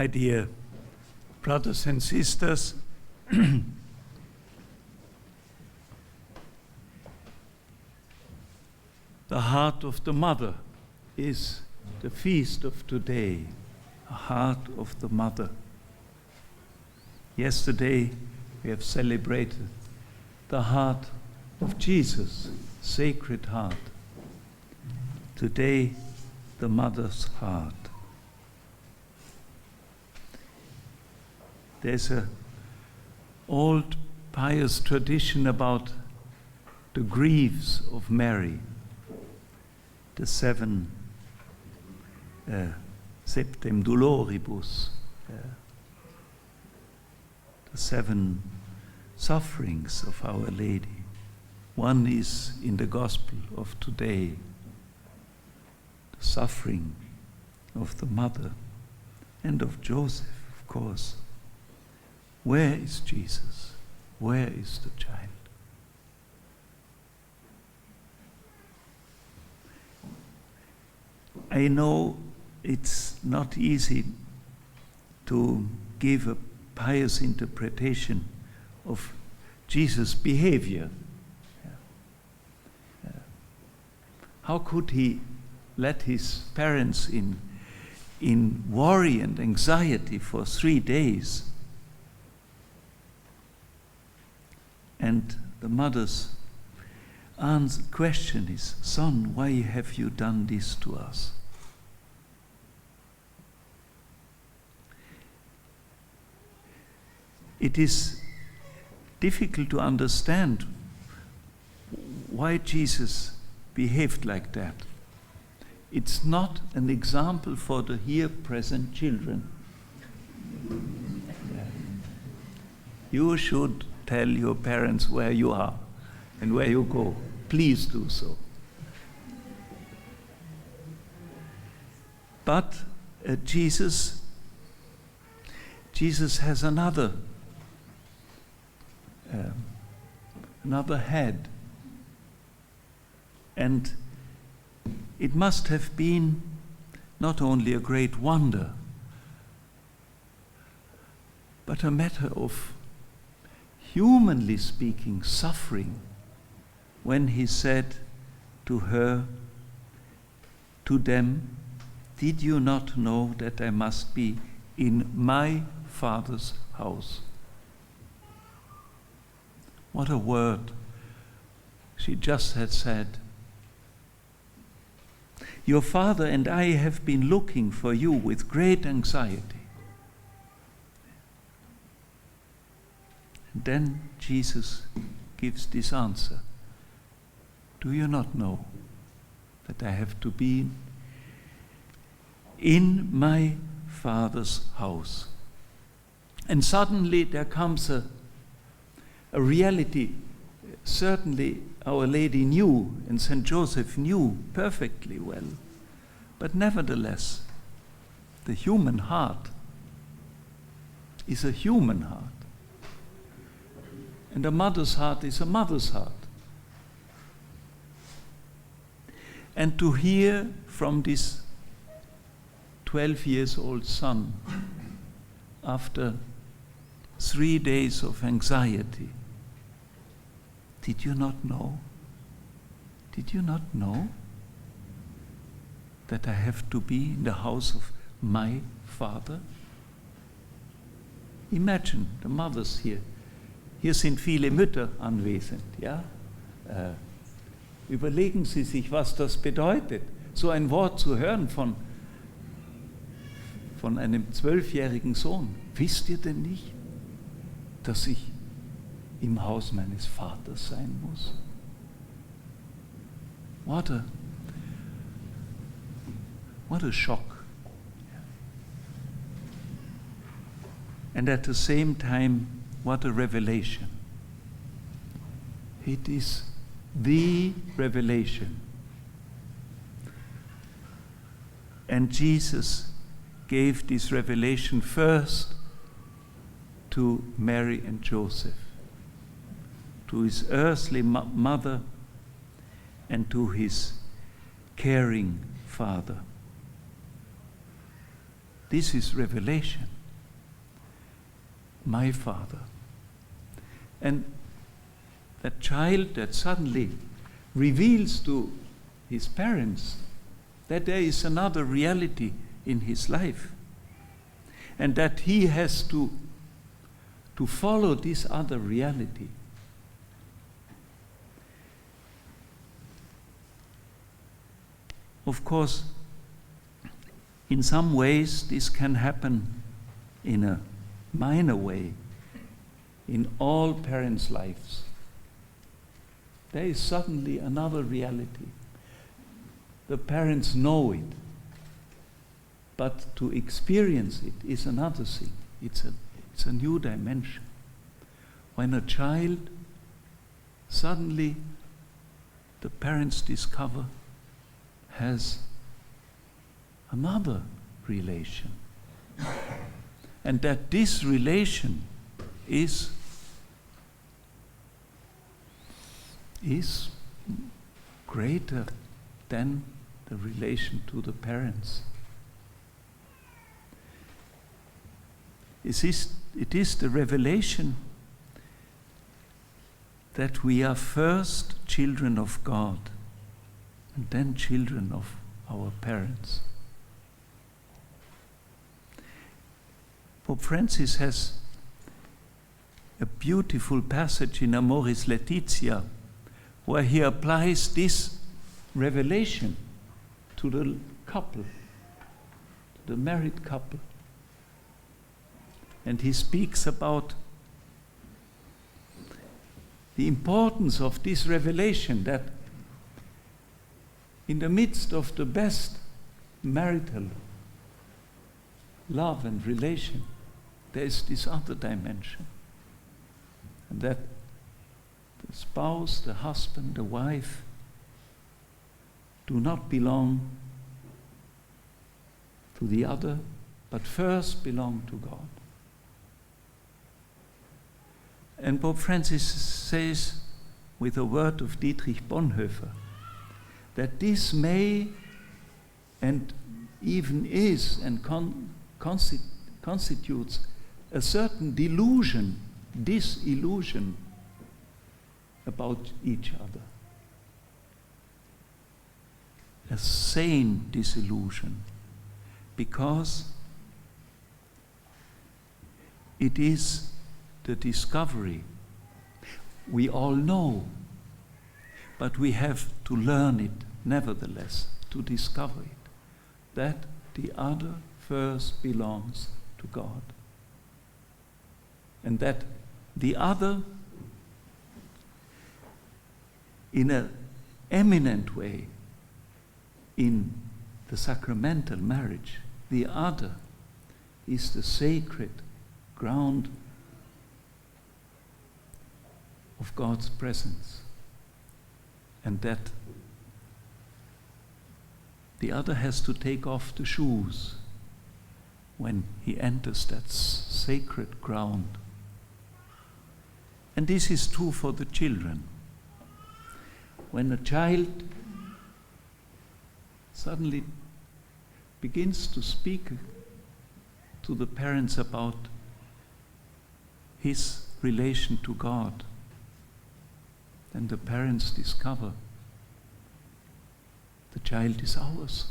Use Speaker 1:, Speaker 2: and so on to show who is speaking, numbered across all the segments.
Speaker 1: My dear brothers and sisters, the heart of the mother is the feast of today, the heart of the mother. Yesterday we have celebrated the heart of Jesus, Sacred Heart. Today, the mother's heart. There's an old pious tradition about the griefs of Mary, the 7 Septem Doloribus, the 7 sufferings of Our Lady. One is in the Gospel of today, the suffering of the mother and of Joseph, of course. Where is Jesus? Where is the child? I know it's not easy to give a pious interpretation of Jesus' behavior. How could he let his parents in worry and anxiety for 3 days? And the mother's question is, "Son, why have you done this to us?" It is difficult to understand why Jesus behaved like that. It's not an example for the here present children. You should tell your parents where you are and where you go. Please do so. But Jesus has another head. And it must have been not only a great wonder, but a matter of, humanly speaking, suffering, when he said to her, to them, "Did you not know that I must be in my Father's house?" What a word she just had said. "Your father and I have been looking for you with great anxiety." And then Jesus gives this answer. "Do you not know that I have to be in my Father's house?" And suddenly there comes a reality. Certainly Our Lady knew, and St. Joseph knew perfectly well. But nevertheless, the human heart is a human heart. And a mother's heart is a mother's heart. And to hear from this 12-year-old son, after 3 days of anxiety, "Did you not know? Did you not know that I have to be in the house of my Father?" Imagine the mothers here. Hier sind viele Mütter anwesend. Ja? Überlegen Sie sich, was das bedeutet, so ein Wort zu hören von einem 12-jährigen Sohn. "Wisst ihr denn nicht, dass ich im Haus meines Vaters sein muss?" What a shock. And at the same time, what a revelation. It is the revelation. And Jesus gave this revelation first to Mary and Joseph, to his earthly mother and to his caring father. This is revelation. my Father. And that child that suddenly reveals to his parents that there is another reality in his life, and that he has to follow this other reality. Of course, in some ways this can happen in a minor way in all parents' lives. There is suddenly another reality. The parents know it, but to experience it is another thing. It's a new dimension. When a child, suddenly the parents discover, has another relation. And that this relation is greater than the relation to the parents. It is the revelation that we are first children of God and then children of our parents. Pope Francis has a beautiful passage in Amoris Laetitia where he applies this revelation to the couple, to the married couple. And he speaks about the importance of this revelation, that in the midst of the best marital love and relation, there is this other dimension. And that the spouse, the husband, the wife do not belong to the other, but first belong to God. And Pope Francis says, with a word of Dietrich Bonhoeffer, that this may and even is and constitutes a certain disillusion about each other. A sane disillusion, because it is the discovery. We all know, but we have to learn it nevertheless, to discover it, that the other first belongs to God. And that the other, in an eminent way, in the sacramental marriage, the other is the sacred ground of God's presence. And that the other has to take off the shoes when he enters that sacred ground. And this is true for the children. When a child suddenly begins to speak to the parents about his relation to God, then the parents discover the child is ours,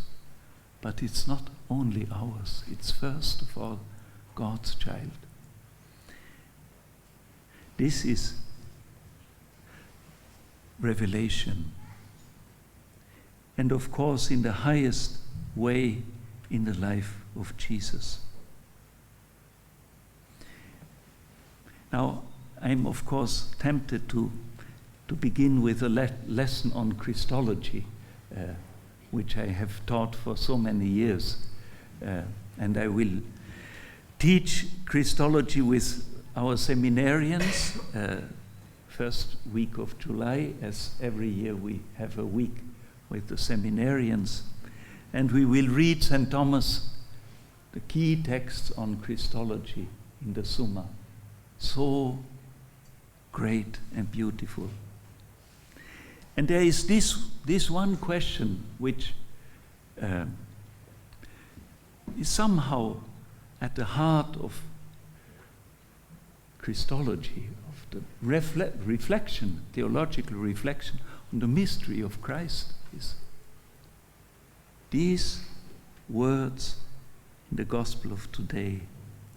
Speaker 1: but it's not only ours, it's first of all God's child. This is revelation. And of course, in the highest way, in the life of Jesus. Now, I'm of course tempted to begin with a lesson on Christology, which I have taught for so many years. And I will teach Christology with our seminarians, first week of July, as every year we have a week with the seminarians. And we will read St. Thomas, the key texts on Christology in the Summa. So great and beautiful. And there is this one question which is somehow at the heart of Christology, of the reflection, theological reflection on the mystery of Christ is these words in the gospel of today.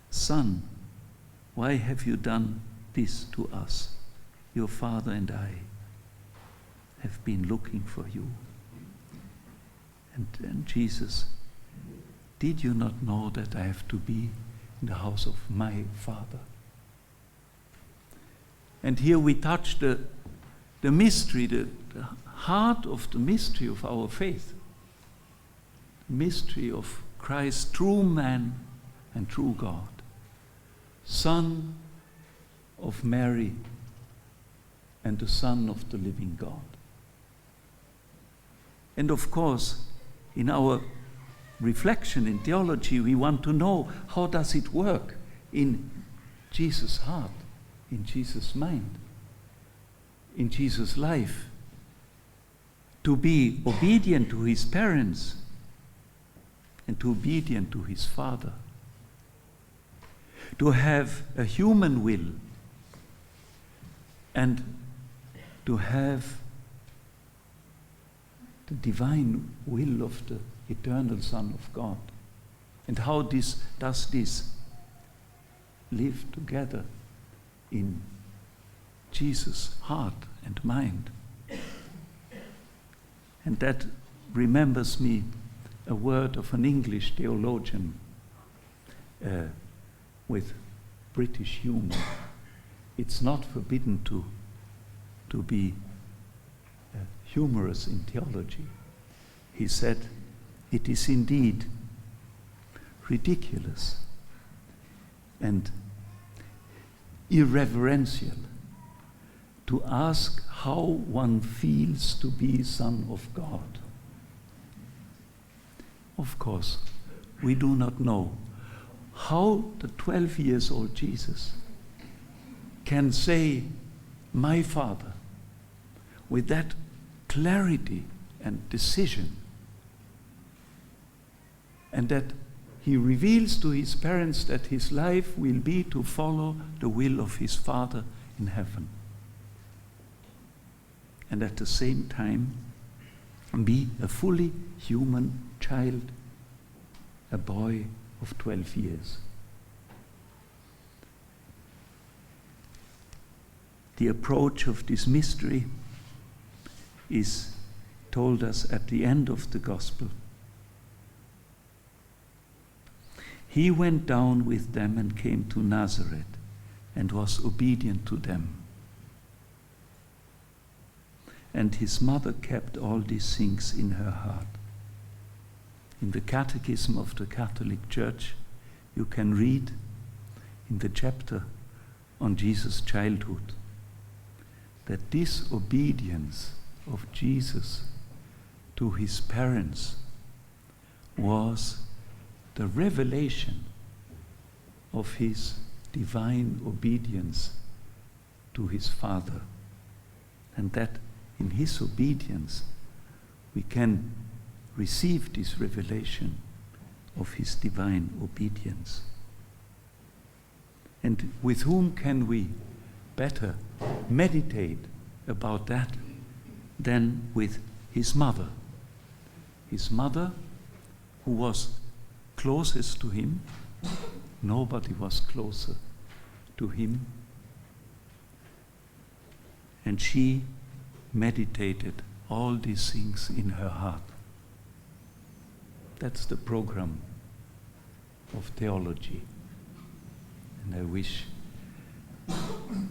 Speaker 1: Son, why have you done this to us? Your father and I have been looking for you. And Jesus, did you not know that I have to be in the house of my Father? And here we touch the mystery, the heart of the mystery of our faith. The mystery of Christ, true man and true God. Son of Mary and the Son of the living God. And of course, in our reflection in theology, we want to know, how does it work in Jesus' heart, in Jesus' mind, in Jesus' life? To be obedient to his parents and to be obedient to his Father. To have a human will and to have the divine will of the eternal Son of God. And how does this live together in Jesus' heart and mind? And that remembers me a word of an English theologian with British humor. It's not forbidden to be humorous in theology. He said, it is indeed ridiculous and irreverential to ask how one feels to be Son of God. Of course, we do not know how the 12-year-old Jesus can say, my Father, with that clarity and decision, and that he reveals to his parents that his life will be to follow the will of his Father in heaven. And at the same time, be a fully human child, a boy of 12 years. The approach of this mystery is told us at the end of the Gospel. He went down with them and came to Nazareth and was obedient to them. And his mother kept all these things in her heart. In the Catechism of the Catholic Church, you can read in the chapter on Jesus' childhood that this obedience of Jesus to his parents was the revelation of his divine obedience to his Father, and that in his obedience we can receive this revelation of his divine obedience. And with whom can we better meditate about that than with his mother? His mother, who was closest to him. Nobody was closer to him. And she meditated all these things in her heart. That's the program of theology. And I wish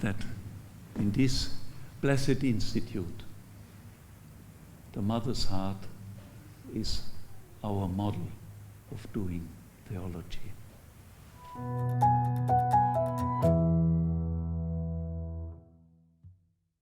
Speaker 1: that in this blessed institute, the mother's heart is our model of doing theology.